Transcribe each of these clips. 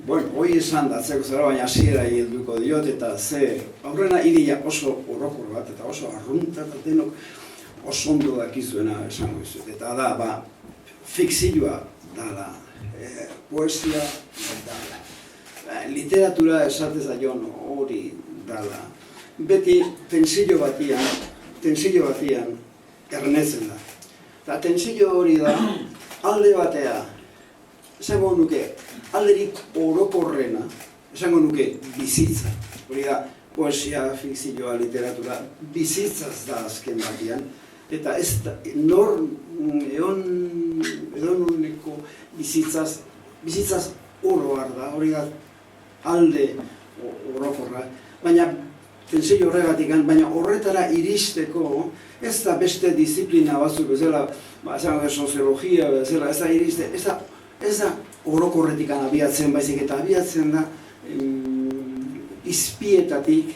hori esan da, atzeko zara, baina hasiera helduko diot, eta aurrena ideia oso orokor bat, eta oso arrunta, eta denok oso ondo dakizuena esango izut. Eta da, fikzioa dala, poesia dala, literatura esatez aion hori dala. Beti tensio batian ernetzen da. Eta tensio hori da, alde batea, esango nuke, alderik orokorrena, esango nuke bizitza. Hori da, poesia, fikzioa, literatura, bizitzaz da azken batian. Eta ez da, edonuneko bizitzaz oroar da, hori da, alde orokorra. Baina, tensio horregatik, baina horretara iristeko, ez da beste disiplina batzuk bezala, soziologia bezala, ez da orokorretik abiatzen, baizik eta abiatzen da izpietatik,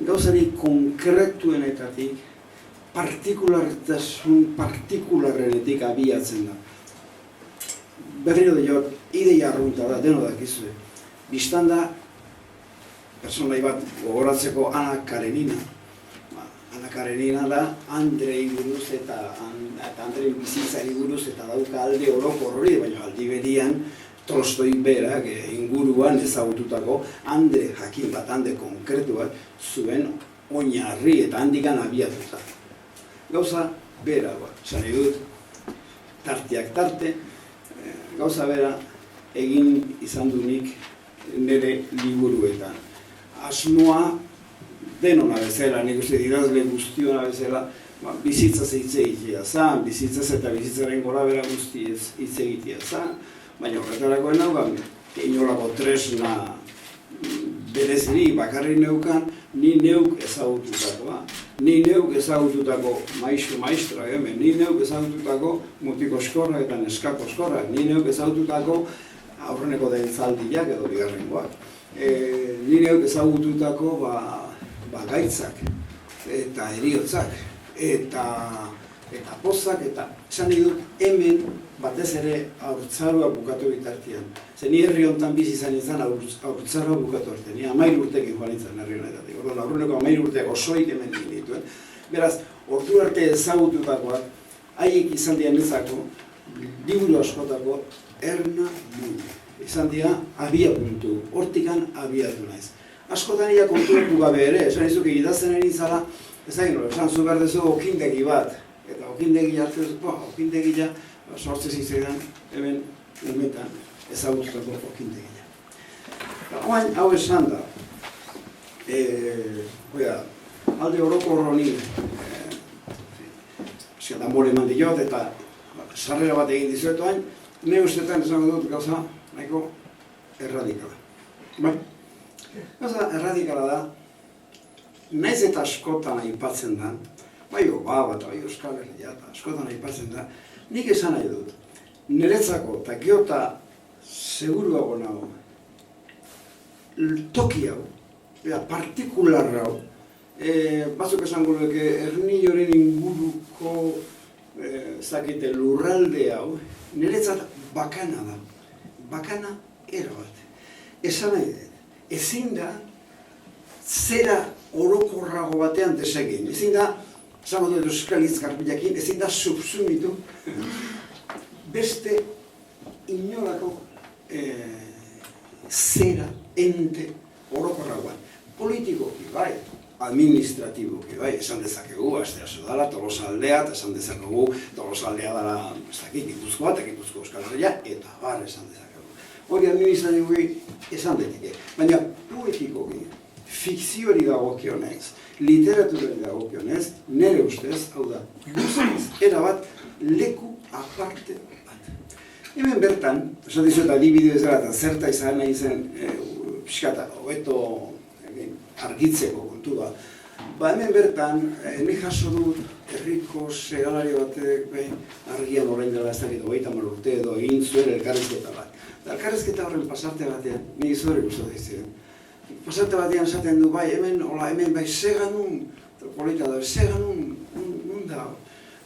gauzarik konkretuenetatik, partikularrenetik abiatzen da. Berriro diot, ideia arrunta da, deno dakizue. Bistan da, personai bat gogoratzeko Ana Karenina. Ana Karenina da Andrei buruz eta Andrei bizitzari buruz eta dauka alde orokor hori, baina aldi berian Tolstoi berak inguruan ezagututako Andre jakin bat, Andre konkretu bat zuen oinarri eta handikan abiatuta. Gauza bera bat, esan dut, tarteak tarte, gauza bera egin izan dunik nire liburuetan. Asmoa denona bezala, nik uste idazle guztiona bezala, bizitzaz hitz egitea zan, bizitzaz eta bizitzaren gorabera guztiez hitz egitea zan, baina horretarakoen naukan, inolako tresna berezirik bakarrik neukan, ni neuk ezagututakoa. Ni neuk ezagututako maistra hemen, ni neuk ezagututako mutiko eskorra eta neskako eskorra, ni neuk ezagututako aurreneko dentzaldiak edo bigarrengoak. Ni neuk ezagututako gaitzak eta heriotzak eta pozak eta esan dut hemen batez ere haurtzarua bukatu bitartian. Zer ni herri honetan bizi izan haurtzarua bukatu arte, ni 13 urtekin joan izan herri honetatik. Orduan aurreneko 13 urteak osoik hemen dituen. Beraz, ordu arte ezagututakoak, haiek izan dian ezako, liburu askotako erna mundu. Izan dira abia puntu, hortikan abiatu naiz. Askotan ia konturatu gabe ere, esan izuki idazten ari zara, esan zu behar dezu okindegi bat, eta okindegi hartu duzu, okindegia sortzez izan hemen umetan ezagututako okindegia. Oain hau esan da, alde orokor honi, danbore eman diot eta sarrera bat egin dizuetu hain, ne ustetan esango dut gauza nahiko erradikala. Gauza erradikala da, naiz eta askotan aipatzen da, bai Obama eta bai Euskal Herria eta askotan aipatzen da, nik esan nahi dut, niretzako eta geota seguruago nago, toki hau, partikular hau, batzuk esango duke Ernilloren inguruko zakite lurralde hau, niretzat bakana da, bakana erabat. Esan nahi dut, ezin da zera orokorrago batean desegin, ezin da, esango dut euskal hitzkarpilakin, ezin da subsumitu beste inolako zera, ente orokorragoan. Politikoki, bai, administratiboki, bai, esan dezakegu, Asteaso dala, Tolosaldea, eta esan dezakegu, Tolosaldea dala, ez dakit, Gipuzkoa eta Gipuzko Euskal Herria, eta bar esan dezakegu. Hori administratiboki esan detike, baina poetikoki, fikzioari dagokionez, literaturari dagokionez, nire ustez, hau da, erabat leku aparte bat. Hemen bertan, esan dizuet adibide bezala eta zerta izan nahi zen pixkata, hobeto argitzeko kontua. Hemen bertan, nik jaso dut herriko segalari batek argian orain dela ez dakit 30 urte edo egin zuen elkarrizketa bat. Elkarrizketa horren pasarte batean, nik izugarri gustatu ziren. Pasarte batean esaten du, bai, hemen bai seganun, polita da, seganun, nun da,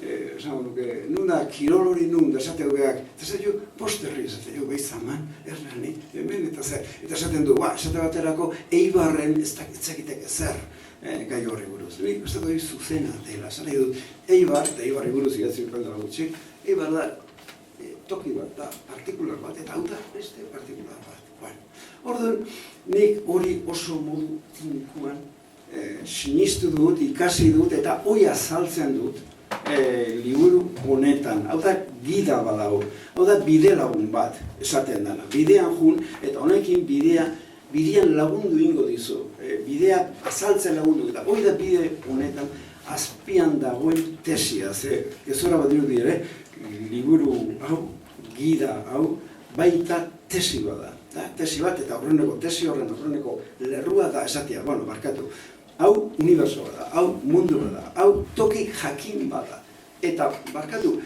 esango nuke, nun da, kirol hori nun, da esate dugeak, eta esate jo, posterri esate jo, behizaman, Hernani, hemen eta eta esaten du, esate baterako Eibarren ez dakiteke zer gai horri buruz. Nik uste dut zuzena dela, esan nahi dut, Eibar, eta Eibarri buruz idatzi urpendara gutxi, Eibar da, toki bat da, partikular bat, eta hau da beste partikular bat. Orduan, nik hori oso modu tinkuan sinistu dut, ikasi dut, eta hori azaltzen dut liburu honetan. Hau da gida badau, hau da bide lagun bat esaten dana. Bidean jun, eta honekin bidean lagundu ingo dizu. Bidea azaltzen lagundu, eta hori da bide honetan azpian dagoen tesia. Gezora bat dire, liburu hau, gida hau, baita tesi bada. Tesi bat eta horreneko tesi horreneko lerrua da esatia, barkatu. Hau uniberso bada, hau mundu bada, hau toki jakin bada. Eta, barkatu,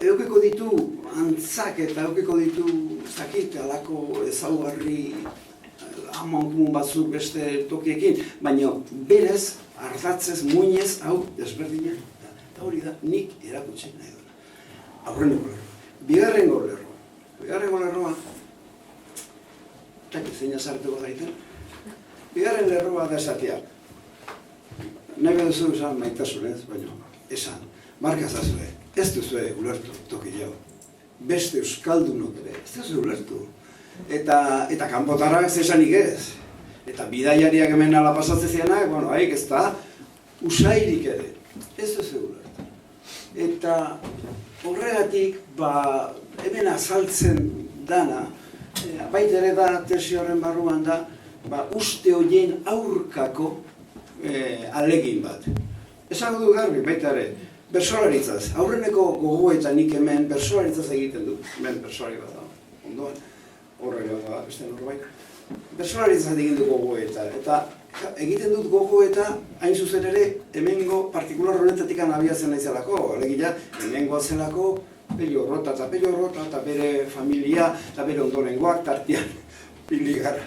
eukiko ditu antzak eta eukiko ditu zakit alako ezaugarri amonkumun batzuk beste tokiekin, baina berez, ardatzez, muinez, hau desberdina. Eta hori da, nik erakutsi nahi dut. Aurreneko lerroa. Bigarrengo lerroa, zeina sartuko daiten. Bigarren lerroa da esatea. Nahi duzu esan maitasunez, baina esan. Markazazue, ez duzue ulertu toki jau. Beste euskaldunok ere, ez duzue ulertu. Eta kanpotarrak zesanik ez. Eta bidaiariak hemen ala pasatzen zianak, haik ez da, usairik ere. Ez duzue ulertu. Eta horregatik, hemen azaltzen dana, baita ere da, tesi horren barruan da, uste horien aurkako alegin bat. Esango du garbi, baita ere, bersolaritzaz, aurreneko gogoeta nik hemen bersolaritzaz egiten du, hemen bersolari bat da, ondoan, horrela da, beste norbait. Bersolaritzaz egiten du gogoeta, eta egiten dut gogoeta, hain zuzen ere, hemengo partikular honetatik abiatzen naizelako, alegia, hemengoa zelako, Pello Rota, eta bere familia, eta bere ondorengoak, tartian piligarra.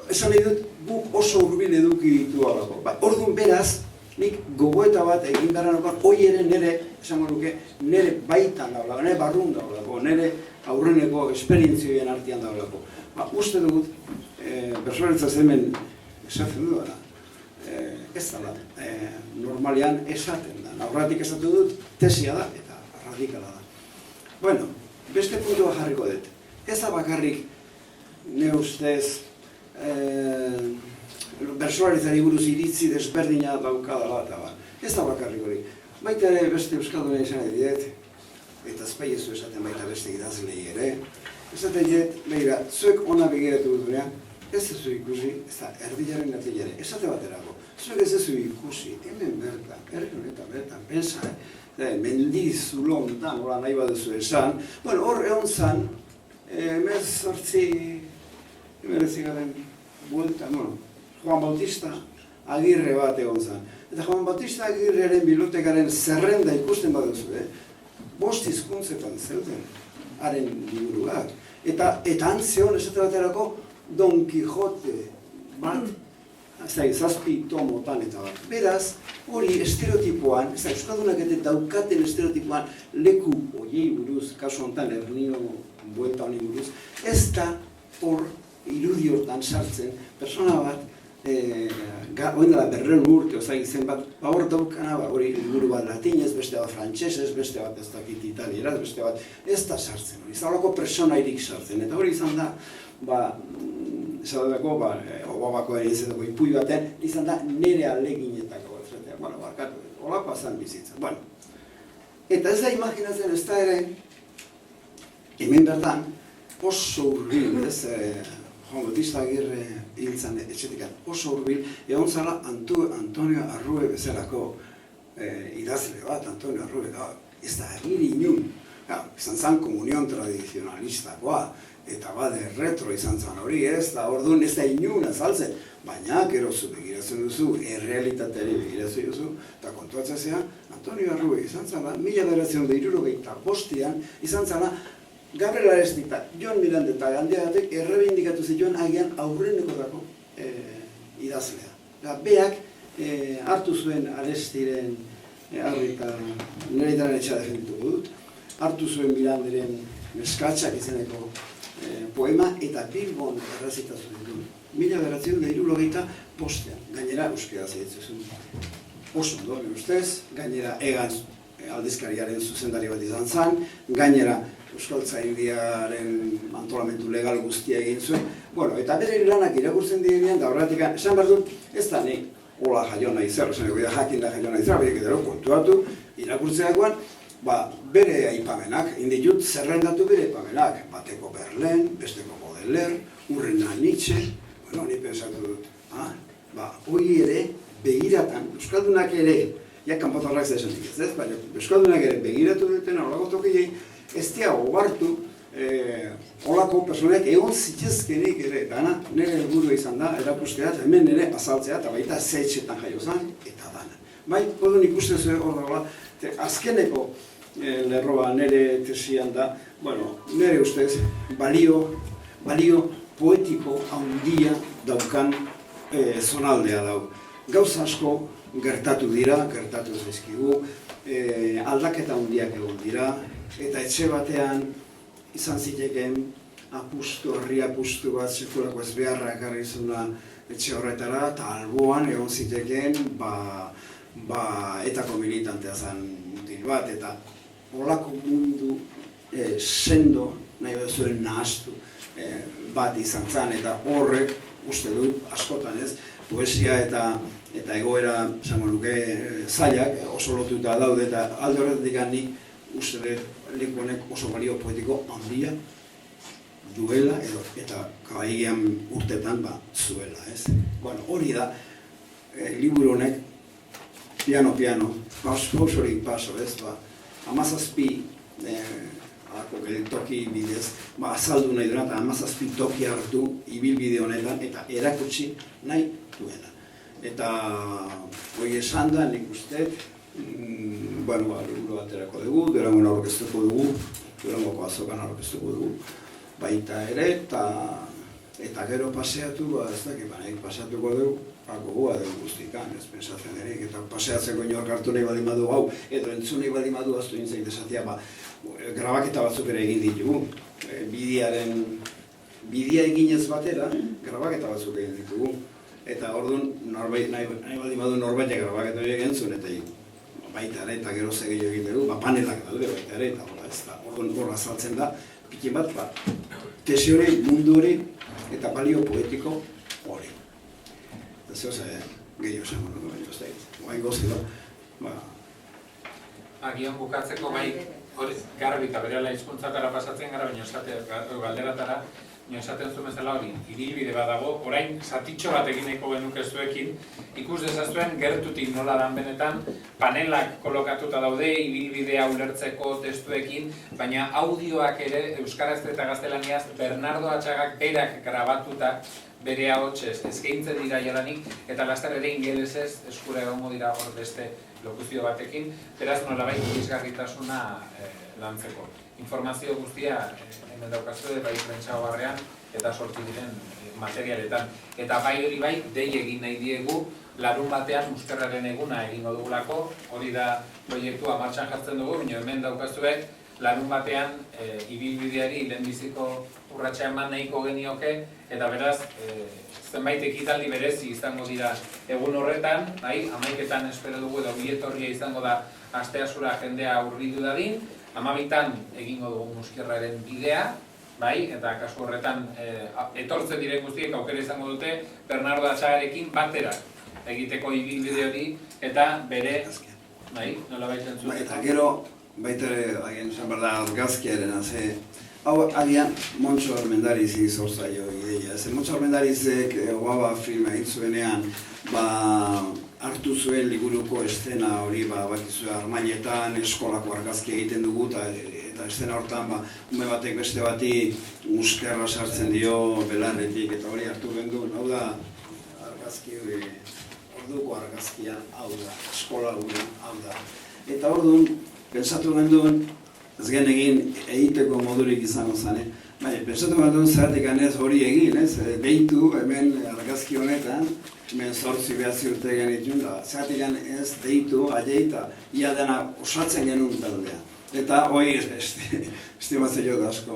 Esan nahi dut, guk oso hurbil eduki ditu alako. Orduan beraz, nik gogoeta bat egin behar nokan, hoi ere nire, esango nuke, nire baitan daulako, nire barrun daulako, nire aurreneko esperientzioen artean daulako. Uste dut, bersolaritzaz hemen esaten du dara, ez dala, normalean esaten da. Aurratik esaten dut, tesia da, eta radikala da. Beste puntua jarriko dut. Ez da bakarrik, ne ustez, bersolaritzari buruz iritzi desberdina daukadala eta ez da bakarrik hori. Baita ere beste euskaldunea izan edo eta ezpaiezu esaten baita beste idazlei ere. Esaten dut, behira, zuek ona begiratu dutunean, ez zu ikusi, ez da erdilaren gatilare, esate baterako. Zuek ez zu ikusi, hemen bertan, bertan, pensa, mendizulon da, nola nahi baduzu esan. Hor egon zan, emeretzigaren buelta, Juan Bautista Agirre bat egon zan. Eta Juan Bautista Agirrearen bibliotekaren zerrenda ikusten baduzu, 5 hizkuntzetan zeuden, haren liburuak. Eta antzeon esate baterako Don Quijote bat, 7 tomotan eta bat. Beraz, hori estereotipoan, euskaldunak eta daukaten estereotipoan leku oiei buruz, kasu honetan Ernio buelta honi buruz, ez da hor irudi hortan sartzen, persona bat, oin dela 200 urte, zen bat, hor daukana, hori liburu bat latinez, beste bat frantsesez, beste bat ez dakit italieraz, beste bat, ez da sartzen hori, ez da horako personairik sartzen, eta hori izan da, esadako, obabako ere izateko ipui baten, izan da nire aleginetako bat, barkatu, holakoa zan bizitza. Eta ez da imaginatzen, ez da ere, hemen bertan, oso hurbil, ez, Juan Bautista Agirre hiltzan etxetikan, oso hurbil, egon zala Antonio Arrue bezalako idazle bat, Antonio Arrue, ez da agiri inun, izan zan komunion tradizionalistakoa, eta bade retro izan zan hori, ez da orduan ez da inun azaltzen, baina gero zu begiratzen duzu, errealitateari begiratzen duzu, eta kontuatzen zean, Antonio Arrue izan zala, 1975an izan zala, Gabriel Aresti eta Jon Miranda eta Gandiagatek errebindikatu zituen agian aurreneko dako idazlea. Beak hartu zuen Arestiren eta nireitaren etxea defendituko dut, hartu zuen Miranderen Meskatxak izeneko poema eta Bilbon errezitatu ditu. 1975 gainera euskera zeitzuzun. Oso ondo, ustez, gainera Egan aldizkariaren zuzendari bat izan zen, gainera Euskaltzaindiaren antolamentu legal guztia egin zuen. Bueno, eta bere lanak irakurtzen direnean, da horretik, esan behar dut, ez da nik hola jaio nahi zer, esan dugu jakin da jaio nahi zer, beriak edero kontuatu, irakurtzeakoan, bere aipamenak, inditut zerrendatu bere aipamenak, bateko Berlen, besteko Baudelaire, urrena Nietzsche, bueno, ni pensatu dut, hori ere, begiratan, euskaldunak ere, ja kanpotarrak zesanik ez, baina euskaldunak ere begiratu duten horako tokiei, ez dia obartu olako personak egon zitezkenik ere, dana nire helburua izan da, erakustea, hemen nire azaltzea, eta baita zehetxetan jaio zen, eta dana. Bai, kodun ikusten zuen hor dagoela, azkeneko lerroa nire tesian da, bueno, nire ustez, balio poetiko handia daukan zonaldea dau. Gauza asko gertatu dira, gertatu zaizkigu, aldaketa handiak egon dira, eta etxe batean izan ziteken herri apustu bat sekulako ez beharra ekarri izuna etxe horretara, eta alboan egon ziteken etako militantea zen mutil bat, eta holako mundu sendo, nahi bat zuen nahaztu bat izan zen, eta horrek, uste dut, askotan ez, poesia eta egoera, zango nuke, zailak oso lotuta daude, eta alde horretatik nik uste dut leku honek oso balio poetiko handia duela, eta kabaigian urtetan zuela, ez? Bueno, hori da, liburu honek, piano, pausorik paso, ez? 17 toki bidez, azaldu nahi duena, eta 17 toki hartu ibilbide honetan, eta erakutsi nahi duena. Eta hori esan da, nik uste, liburu baterako dugu, Durangon aurkeztuko dugu, Durangoko azokan aurkeztuko dugu, baita ere, eta gero paseatu, ez dakit, nahi paseatuko dugu, gogoa dugu guztikan, ez pensatzen erik, eta paseatzeko inork hartu nahi baldin badu hau, edo entzun nahi baldin badu aztu nintzen desatia, grabaketa batzuk ere egin ditugu, bidea eginez batera, grabaketa batzuk egin ditugu, eta orduan nahi baldin badu norbaitek grabaketa horiek entzun, eta baita ere, eta gero gehiago egin dugu, panelak daude baita ere, eta orduan horra azaltzen da, pikin bat, tesi hori, mundu hori, eta balio poetiko hori. Eta zehose, gehiago esan dugu, baina ez da, guain gozi da. Agian bukatzeko bai, garbi eta berela hizkuntzatara pasatzen gara, baina galderatara, esaten zuen bezala hori, ibilbide bat dago, orain zatitxo bat egineko genuke zuekin, ikus dezazuen gertutik nola dan benetan, panelak kolokatuta daude, ibilbidea ulertzeko testuekin, baina audioak ere, euskaraz eta gaztelaniaz, Bernardo Atxagak berak grabatuta, bere ahotsez eskaintzen dira jadanik, eta laster ere ingelesez eskura egongo dira hor beste lokuzio batekin, beraz nolabait irisgarritasuna lantzeko. Informazio guztia hemen daukazue, bai prentsa barrean eta sortu diren materialetan. Eta bai hori bai, dei egin nahi diegu, larun batean Muskerraren eguna egingo dugulako, hori da proiektua martxan jartzen dugu, baina hemen daukazue, larun batean ibilbideari lehenbiziko urratsa eman nahiko genioke, eta beraz, zenbait ekitaldi berezi izango dira egun horretan, 11etan espero dugu edo bietorria izango da asteazura jendea hurbildu dadin, 12etan egingo dugu Muskerraren bidea, eta kasu horretan etortzen diren guztiek aukera izango dute Bernardo Atxagarekin batera egiteko ibilbide hori eta bere, nola baiten zuen. Eta gero, baita ere, esan behar da, argazkiaren, hau agian Montxo Armendariz izortzaio ideia. Montxo Armendarizek Obaba filma egin zuenean, hartu zuen liburuko estena hori, bakizue Armainetan eskolako argazki egiten dugu, eta estena hortan, ume batek beste bati Muskerra sartzen dio belarretik, eta hori hartu gendu, hau da, argazki hori, orduko argazkia, hau da, eskola hori, hau da. Eta orduan, pensatu genduen, ez gen egin egiteko modurik izango zen, baina pensatu genduen zertik anez hori egin, deitu hemen argazki honetan, hemen 8-9 urte genitun, zertik ez deitu, aieita, ia dena osatzen genuen taldea. Eta hori estimatzen jota asko.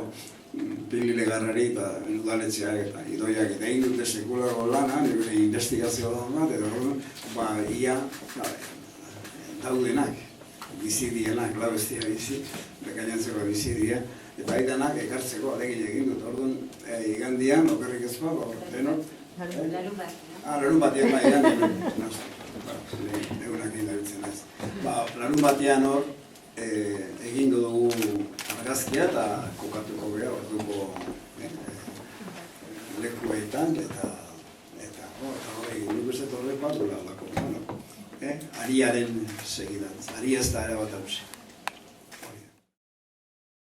Pili Legarrari eta udaletxeak eta idoiak eta egin dute sekulako lana, nire investigazio bat, eta ia daudenak, bizidienak, labestia bizi, bekainantzeko bizidea, eta aidanak ekartzeko alegin egin dut. Orduan, igandian, okerrik ezpa, denok. Larun batean bai, igandian. Egunak egin dabiltzen ez. Larun batean hor, egin dugu argazkia eta kokatuko gara orduko lekuetan eta hori nik uste horrek bat dula lako. Ariaren segidantz, ari ez da erabat hausi.